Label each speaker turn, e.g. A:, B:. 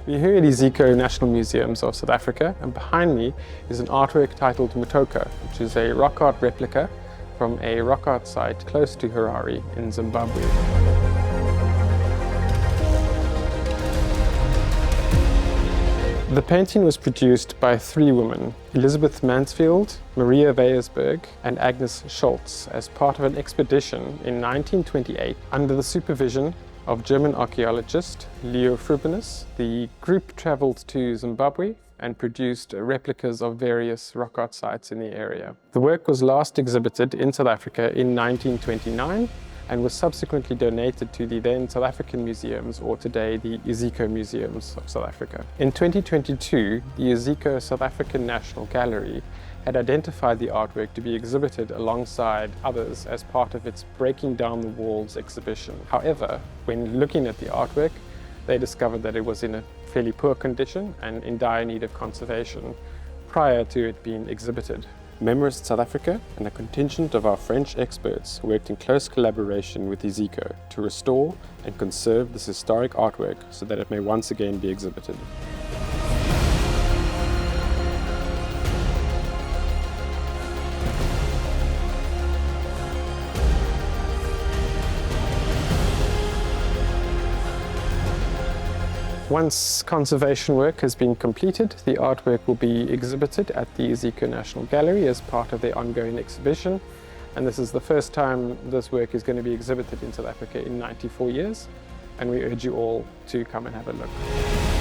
A: We're here at Iziko National Museums of South Africa, and behind me is an artwork titled Mutoko, which is a rock art replica from a rock art site close to Reliure in Zimbabwe. The painting was produced by three women, Elizabeth Mansfield, Maria Weyersberg and Agnes Schultz, as part of an expedition in 1928 under the supervision of German archaeologist Leo Frubinus. The group travelled to Zimbabwe and produced replicas of various rock art sites in the area. The work was last exhibited in South Africa in 1929 and was subsequently donated to the then South African museums, or today the Iziko Museums of South Africa. In 2022, the Iziko South African National Gallery had identified the artwork to be exhibited alongside others as part of its Breaking Down the Walls exhibition. However, when looking at the artwork, they discovered that it was in a fairly poor condition and in dire need of conservation prior to it being exhibited. Memorist South Africa and a contingent of our French experts worked in close collaboration with Iziko to restore and conserve this historic artwork so that it may once again be exhibited. Once conservation work has been completed, the artwork will be exhibited at the Iziko National Gallery as part of their ongoing exhibition. And this is the first time this work is going to be exhibited in South Africa in 94 years. And we urge you all to come and have a look.